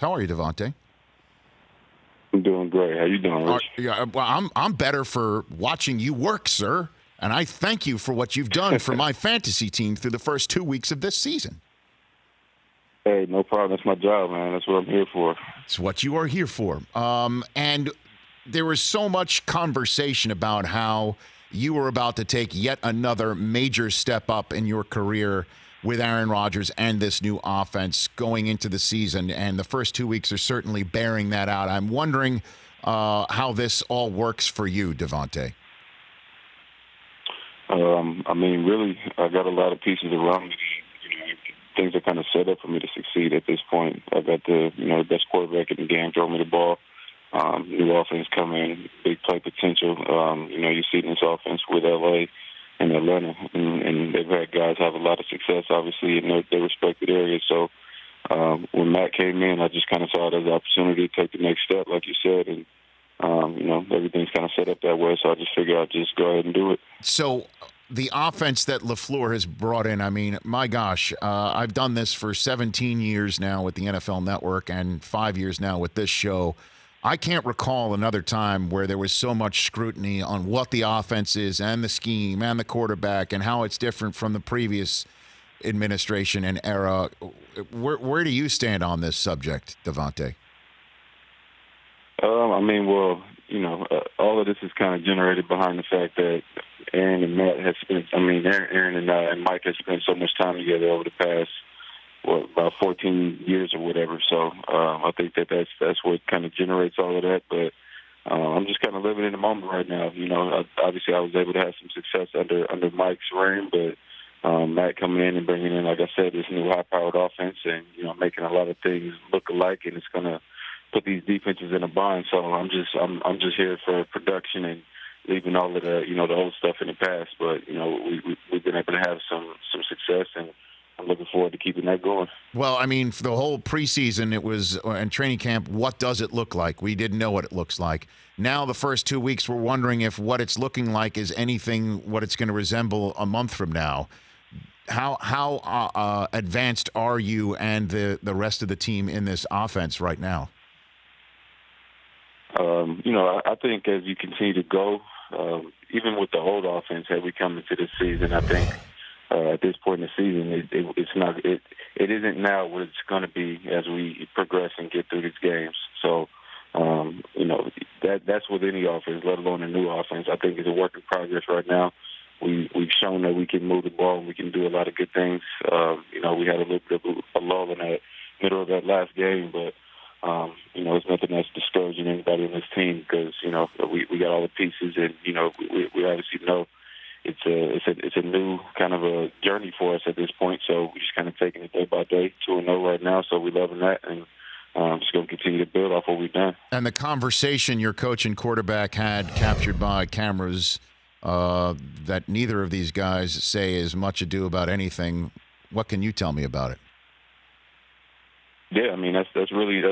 How are you, Davante? I'm doing great. How you doing, Rich? Yeah, well, I'm better for watching you work, sir. And I thank you for what you've done for my fantasy team through the first 2 weeks of this season. Hey, no problem. That's my job, man. That's what I'm here for. It's what you are here for. And there was so much conversation about how you were about to take yet another major step up in your career with Aaron Rodgers and this new offense going into the season. And the first 2 weeks are certainly bearing that out. I'm wondering how this all works for you, Davante. I mean, really, I got a lot of pieces around me. You know, things are kind of set up for me to succeed at this point. I got the best quarterback in the game throwing me the ball. New offense coming, big play potential. You see this offense with LA and Atlanta, and they've had guys have a lot of success, obviously, in their respected areas. So when Matt came in, I just kind of saw it as an opportunity to take the next step, like you said, and everything's kind of set up that way. So I just figured I'd just go ahead and do it. So the offense that LaFleur has brought in, I mean, my gosh, I've done this for 17 years now with the NFL Network and 5 years now with this show. I can't recall another time where there was so much scrutiny on what the offense is and the scheme and the quarterback and how it's different from the previous administration and era. Where do you stand on this subject, Davante? All of this is kind of generated behind the fact that Aaron and Matt has spent, Aaron and Mike has spent so much time together over the past, about 14 years or whatever. So I think that's what kind of generates all of that. But I'm just kind of living in the moment right now. Obviously I was able to have some success under Mike's reign, but Matt coming in and bringing in, like I said, this new high-powered offense and, making a lot of things look alike, and it's going to put these defenses in a bind. So I'm just here for production and leaving all of the the old stuff in the past. But we've been able to have some success, and I'm looking forward to keeping that going. Well, I mean, for the whole preseason, it was and training camp. What does it look like? We didn't know what it looks like. Now, the first 2 weeks, we're wondering if what it's looking like is anything what it's going to resemble a month from now. How advanced are you and the rest of the team in this offense right now? I think as you continue to go, even with the old offense, as we come into this season, I think at this point in the season, it isn't now what it's going to be as we progress and get through these games. So, that's with any offense, let alone a new offense. I think it's a work in progress right now. We've shown that we can move the ball and we can do a lot of good things. We had a little bit of a lull in that middle of that last game, but it's nothing that's discouraging anybody in this team because we got all the pieces, and we obviously know it's a new kind of a journey for us at this point. So we're just kind of taking it day by day, 2-0 right now. So we're loving that, and just going to continue to build off what we've done. And the conversation your coach and quarterback had captured by cameras that neither of these guys say as much ado about anything. What can you tell me about it? Yeah, I mean that's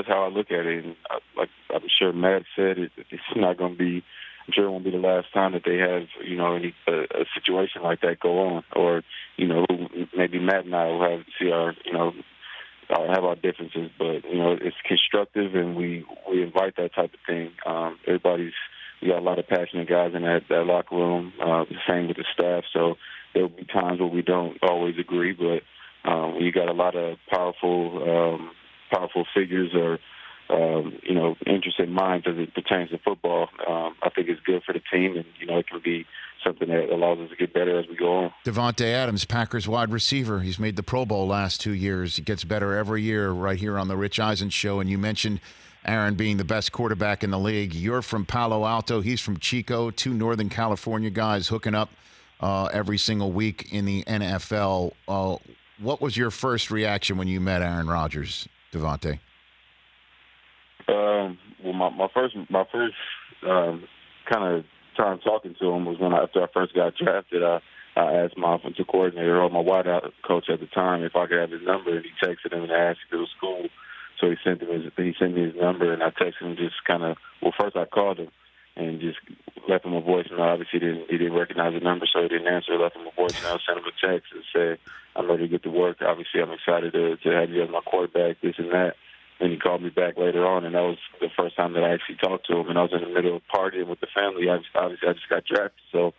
how I look at it. And like I'm sure Matt said, it's not going to be. I'm sure it won't be the last time that they have a situation like that go on, or maybe Matt and I will have see our have our differences, but it's constructive, and we invite that type of thing. We got a lot of passionate guys in that locker room. The same with the staff. So there will be times where we don't always agree, but when you got a lot of powerful figures or interested minds as it pertains to football, I think it's good for the team, and it can be something that allows us to get better as we go on. Davante Adams, Packers wide receiver. He's made the Pro Bowl last 2 years. He gets better every year right here on the Rich Eisen Show. And you mentioned Aaron being the best quarterback in the league. You're from Palo Alto. He's from Chico. Two Northern California guys hooking up every single week in the NFL. What was your first reaction when you met Aaron Rodgers, Davante? Well, my first kind of time talking to him was after I first got drafted. I asked my offensive coordinator or my wideout coach at the time if I could have his number, and he texted him and asked if it was cool. So he sent me his number, and I texted him just kind of. Well, first I called him and just left him a voicemail. Obviously, he didn't recognize the number, so he didn't answer. Left him a voicemail, sent him a text, and said, "I'm ready to get to work. Obviously, I'm excited to have you as my quarterback. This and that." And he called me back later on, and that was the first time that I actually talked to him. And I was in the middle of partying with the family. Obviously, I just got drafted, so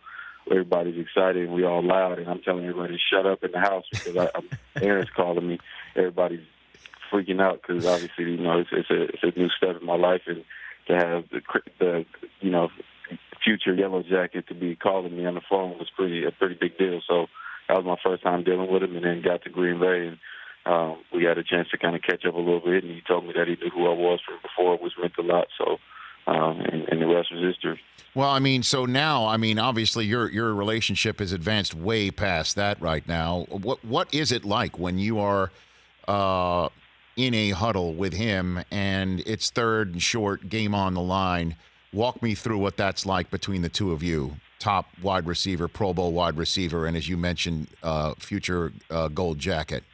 everybody's excited and we all loud. And I'm telling everybody to shut up in the house because Aaron's calling me. Everybody's freaking out because obviously, it's a new step in my life, and to have the future Yellow Jacket to be calling me on the phone was a pretty big deal. So that was my first time dealing with him, and then got to Green Bay, and we had a chance to kind of catch up a little bit, and he told me that he knew who I was from before, which meant a lot. So, and the rest was history. Well, I mean, so now, I mean, obviously your relationship has advanced way past that right now. What is it like when you are in a huddle with him and it's third and short, game on the line? Walk me through what that's like between the two of you. Top wide receiver, Pro Bowl wide receiver, and as you mentioned, future Gold Jacket.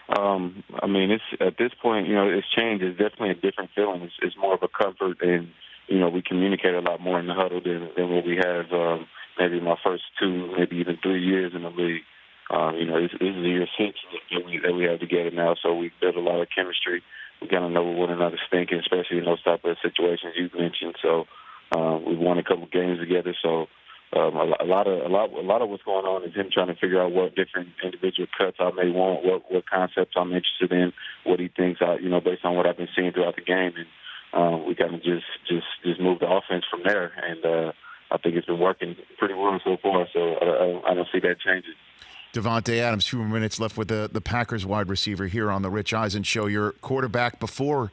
I mean, it's at this point, it's changed. It's definitely a different feeling. It's more of a comfort, and we communicate a lot more in the huddle than what we have maybe my first 2, maybe even 3 years in the league. This is year 6 that we have together now, so we built a lot of chemistry. We kind of know what one another's thinking, especially in those type of situations you've mentioned. So we've won a couple games together. So a lot of what's going on is him trying to figure out what different individual cuts I may want, what concepts I'm interested in, what he thinks based on what I've been seeing throughout the game, and we kind of just move the offense from there. And I think it's been working pretty well so far. So I don't see that changing. Davante Adams, 2 more minutes left with the Packers wide receiver here on the Rich Eisen Show. Your quarterback before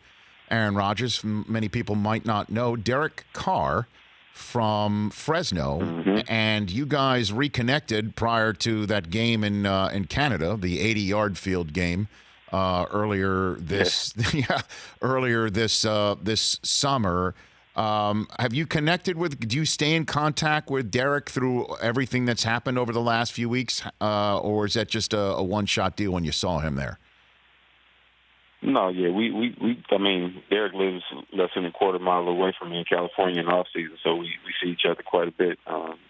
Aaron Rodgers, many people might not know, Derek Carr from Fresno, and you guys reconnected prior to that game in Canada, the 80-yard field game earlier this this summer. Have you connected with? Do you stay in contact with Derek through everything that's happened over the last few weeks, or is that just a one-shot deal when you saw him there? No, yeah, I mean, Derek lives less than a quarter mile away from me in California in off season, so we see each other quite a bit.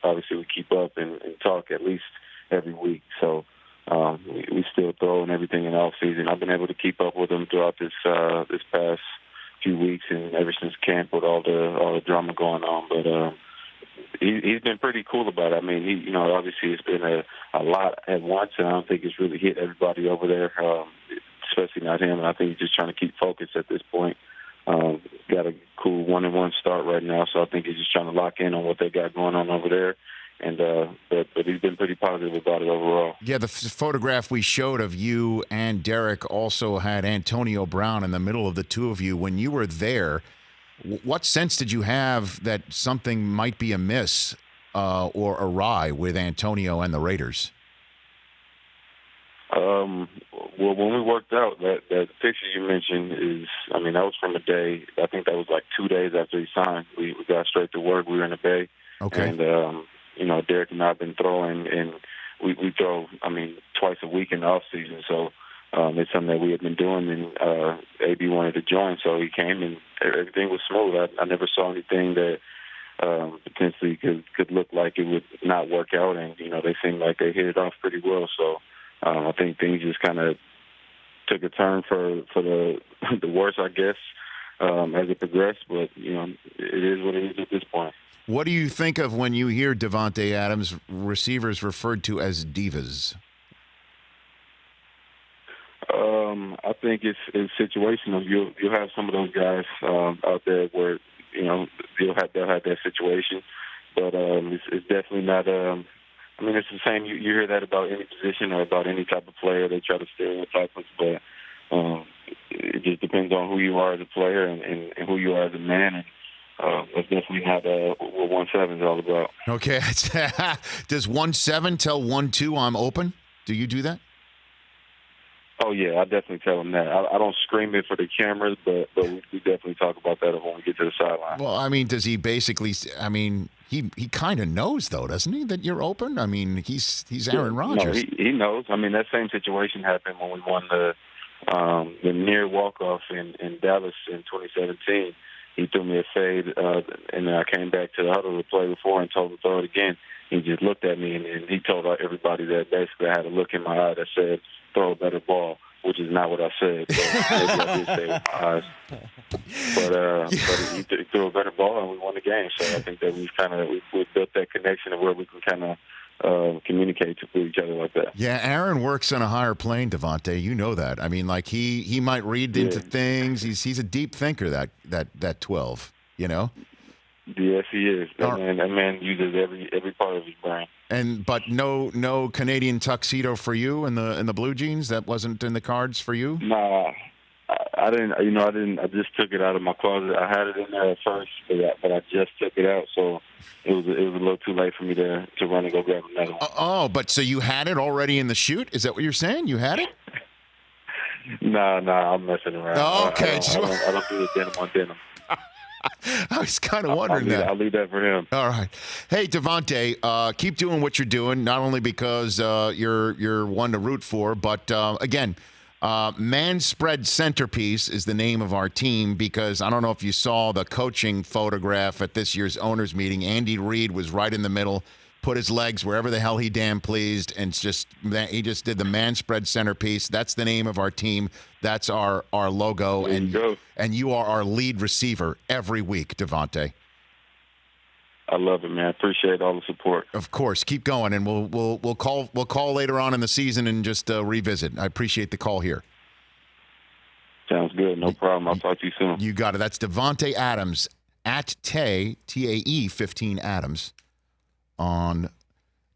Obviously, we keep up and talk at least every week. So we still throw and everything in off season. I've been able to keep up with him throughout this past few weeks and ever since camp with all the drama going on. But he's been pretty cool about it. I mean, obviously it's been a lot at once, and I don't think it's really hit everybody over there. Especially not him. And I think he's just trying to keep focused at this point. Got a cool 1-1 start right now, so I think he's just trying to lock in on what they got going on over there. And but he's been pretty positive about it overall. Yeah, the photograph we showed of you and Derek also had Antonio Brown in the middle of the two of you. When you were there, what sense did you have that something might be amiss or awry with Antonio and the Raiders? Well, when we worked out, that picture you mentioned that was from a day, I think that was like 2 days after he signed. We got straight to work. We were in the Bay. Okay. And, Derek and I have been throwing, and we throw, twice a week in the off season. So it's something that we had been doing, and AB wanted to join, so he came, and everything was smooth. I never saw anything that potentially could look like it would not work out, and, they seemed like they hit it off pretty well. So I think things just kind of took a turn for the worse, I guess, as it progressed. But, it is what it is at this point. What do you think of when you hear Davante Adams receivers referred to as divas? I think it's situational. You'll have some of those guys out there where, they'll have that situation. But it's definitely not it's the same. You hear that about any position or about any type of player. They try to stereotype us, but it just depends on who you are as a player and who you are as a man. And that's definitely not what 1-7 is all about. Okay. Does 1-7 tell 1-2 I'm open? Do you do that? Oh, yeah, I definitely tell him that. I don't scream it for the cameras, but we definitely talk about that when we get to the sideline. Well, does he basically – he kind of knows, though, doesn't he, that you're open? He's Aaron Rodgers. No, he knows. That same situation happened when we won the near walk-off in Dallas in 2017. He threw me a fade, and then I came back to the huddle to play before and told him to throw it again. He just looked at me, and he told everybody that basically I had a look in my eye that said, throw a better ball. which is not what I said. But maybe I did say it with my eyes. But he threw a better ball, and we won the game. So I think that we've built that connection where we can kind of communicate to each other like that. Yeah, Aaron works on a higher plane, Davante. You know that. I mean, like he might read into things. He's a deep thinker. That 12. You know. Yes, he is. That man uses every part of his brain. But no Canadian tuxedo for you in the blue jeans. That wasn't in the cards for you. Nah, I didn't. I didn't. I just took it out of my closet. I had it in there at first, but I just took it out, so it was a little too late for me to run and go grab another one. But so you had it already in the chute? Is that what you're saying? You had it? Nah, I'm messing around. Okay, I don't do the denim on denim. I was kind of wondering that. I'll leave that for him. All right. Hey, Davante, keep doing what you're doing, not only because you're one to root for, but, again, Man Spread Centerpiece is the name of our team because I don't know if you saw the coaching photograph at this year's owners meeting. Andy Reid was right in the middle, put his legs wherever the hell he damn pleased, and he just did the Man Spread Centerpiece. That's the name of our team. That's our logo, and you are our lead receiver every week, Davante. I love it, man. Appreciate all the support. Of course, keep going, and we'll call later on in the season and just revisit. I appreciate the call here. Sounds good. No problem. I'll talk to you soon. You got it. That's Davante Adams at TAE 15 Adams on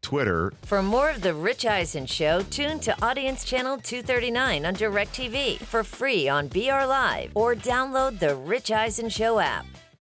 Twitter. For more of The Rich Eisen Show, tune to Audience Channel 239 on DirecTV for free on BR Live or download the Rich Eisen Show app.